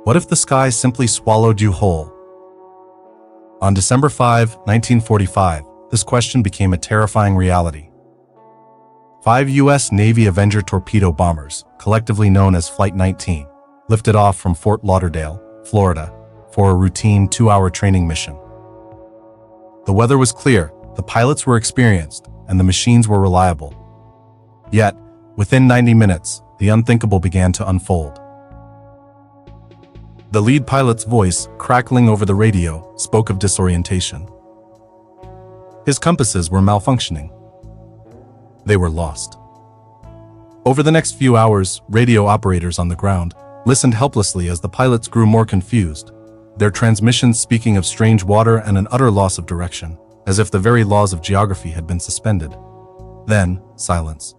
What if the sky simply swallowed you whole? On December 5, 1945, this question became a terrifying reality. 5 U.S. Navy Avenger torpedo bombers, collectively known as Flight 19, lifted off from Fort Lauderdale, Florida, for a routine 2-hour training mission. The weather was clear, the pilots were experienced, and the machines were reliable. Yet, within 90 minutes, the unthinkable began to unfold. The lead pilot's voice, crackling over the radio, spoke of disorientation. His compasses were malfunctioning. They were lost. Over the next few hours, radio operators on the ground listened helplessly as the pilots grew more confused, their transmissions speaking of strange water and an utter loss of direction, as if the very laws of geography had been suspended. Then, silence.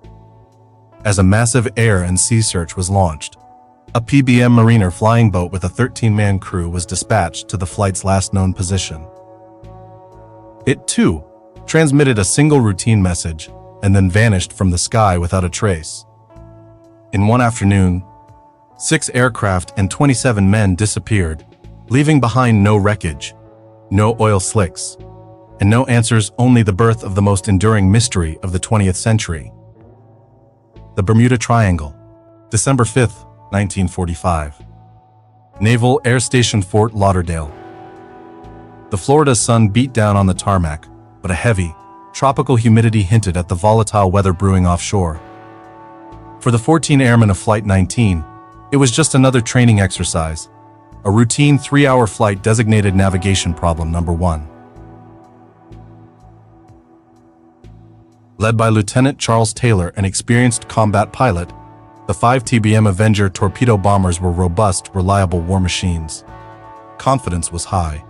As a massive air and sea search was launched, a PBM Mariner flying boat with a 13-man crew was dispatched to the flight's last known position. It, too, transmitted a single routine message and then vanished from the sky without a trace. In one afternoon, 6 aircraft and 27 men disappeared, leaving behind no wreckage, no oil slicks, and no answers, only the birth of the most enduring mystery of the 20th century. The Bermuda Triangle, December 5th, 1945. Naval Air Station Fort Lauderdale. The Florida sun beat down on the tarmac, but a heavy, tropical humidity hinted at the volatile weather brewing offshore. For the 14 airmen of Flight 19, it was just another training exercise, a routine 3-hour flight designated navigation problem number 1. Led by Lieutenant Charles Taylor, an experienced combat pilot, the 5 TBM Avenger torpedo bombers were robust, reliable war machines. Confidence was high.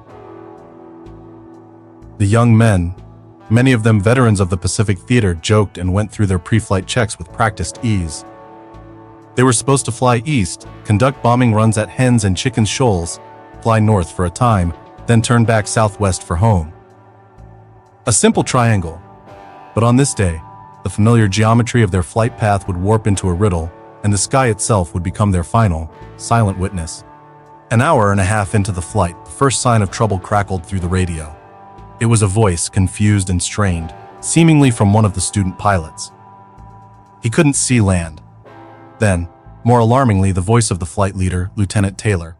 The young men, many of them veterans of the Pacific Theater, joked and went through their pre-flight checks with practiced ease. They were supposed to fly east, conduct bombing runs at Hens and Chicken Shoals, fly north for a time, then turn back southwest for home. A simple triangle. But on this day, the familiar geometry of their flight path would warp into a riddle, and the sky itself would become their final, silent witness. An hour and a half into the flight, the first sign of trouble crackled through the radio. It was a voice, confused and strained, seemingly from one of the student pilots. He couldn't see land. Then, more alarmingly, the voice of the flight leader, Lieutenant Taylor.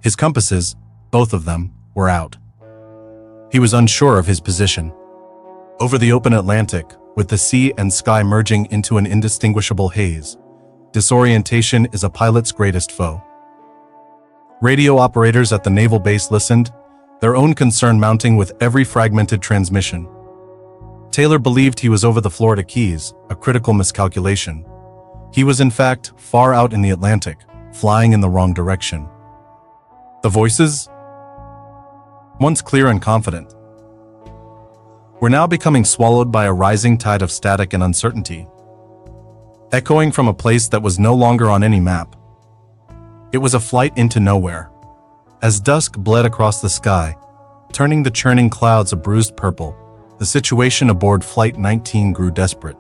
His compasses, both of them, were out. He was unsure of his position. Over the open Atlantic, with the sea and sky merging into an indistinguishable haze, disorientation is a pilot's greatest foe. Radio operators at the naval base listened, their own concern mounting with every fragmented transmission. Taylor believed he was over the Florida Keys, a critical miscalculation. He was in fact far out in the Atlantic, flying in the wrong direction. The voices, once clear and confident, were now becoming swallowed by a rising tide of static and uncertainty, echoing from a place that was no longer on any map. It was a flight into nowhere. As dusk bled across the sky, turning the churning clouds a bruised purple, the situation aboard Flight 19 grew desperate.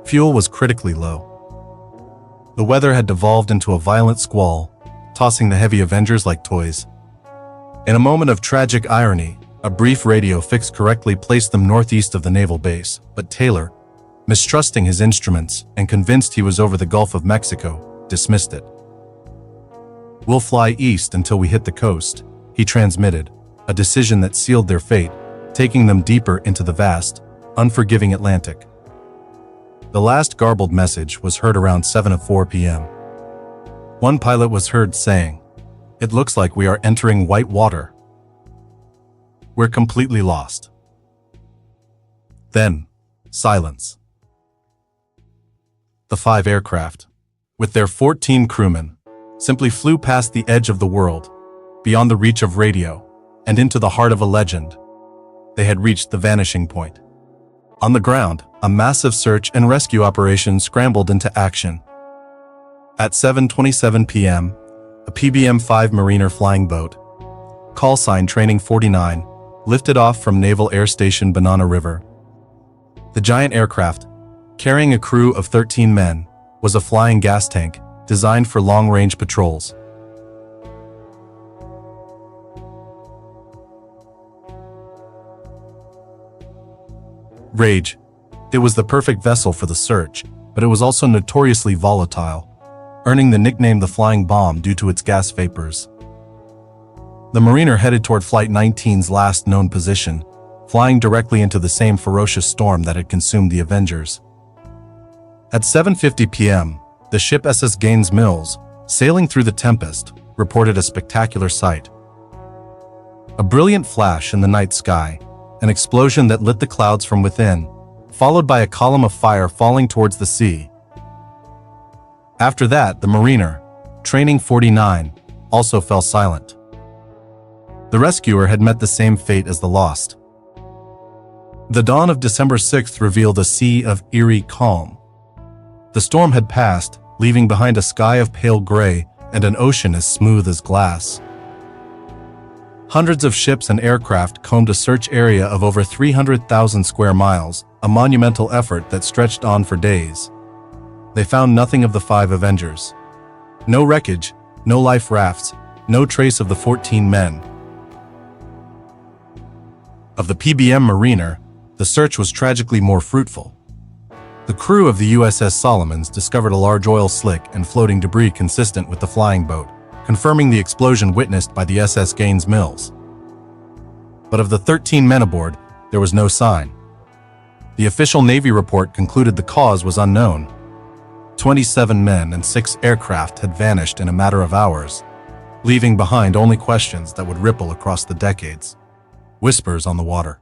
Fuel was critically low. The weather had devolved into a violent squall, tossing the heavy Avengers like toys. In a moment of tragic irony, a brief radio fix correctly placed them northeast of the naval base, but Taylor, mistrusting his instruments and convinced he was over the Gulf of Mexico, dismissed it. "We'll fly east until we hit the coast," he transmitted, a decision that sealed their fate, taking them deeper into the vast, unforgiving Atlantic. The last garbled message was heard around 7:04 p.m. One pilot was heard saying, "It looks like we are entering white water. We're completely lost." Then, silence. The 5 aircraft, with their 14 crewmen, simply flew past the edge of the world, beyond the reach of radio, and into the heart of a legend. They had reached the vanishing point. On the ground, a massive search and rescue operation scrambled into action. At 7:27 p.m., a PBM-5 Mariner flying boat, call sign Training 49, lifted off from Naval Air Station Banana River. The giant aircraft, carrying a crew of 13 men, was a flying gas tank, designed for long-range patrols. Rage. It was the perfect vessel for the search, but it was also notoriously volatile, earning the nickname the Flying Bomb due to its gas vapors. The Mariner headed toward Flight 19's last known position, flying directly into the same ferocious storm that had consumed the Avengers. At 7:50 p.m., the ship SS Gaines Mills, sailing through the tempest, reported a spectacular sight. A brilliant flash in the night sky, an explosion that lit the clouds from within, followed by a column of fire falling towards the sea. After that, the Mariner, training 49, also fell silent. The rescuer had met the same fate as the Lost. The dawn of December 6th revealed a sea of eerie calm. The storm had passed, leaving behind a sky of pale gray and an ocean as smooth as glass. Hundreds of ships and aircraft combed a search area of over 300,000 square miles, a monumental effort that stretched on for days. They found nothing of the 5 Avengers. No wreckage, no life rafts, no trace of the 14 men. Of the PBM Mariner, the search was tragically more fruitful. The crew of the USS Solomons discovered a large oil slick and floating debris consistent with the flying boat, confirming the explosion witnessed by the SS Gaines Mills. But of the 13 men aboard, there was no sign. The official Navy report concluded the cause was unknown. 27 men and 6 aircraft had vanished in a matter of hours, leaving behind only questions that would ripple across the decades. Whispers on the water.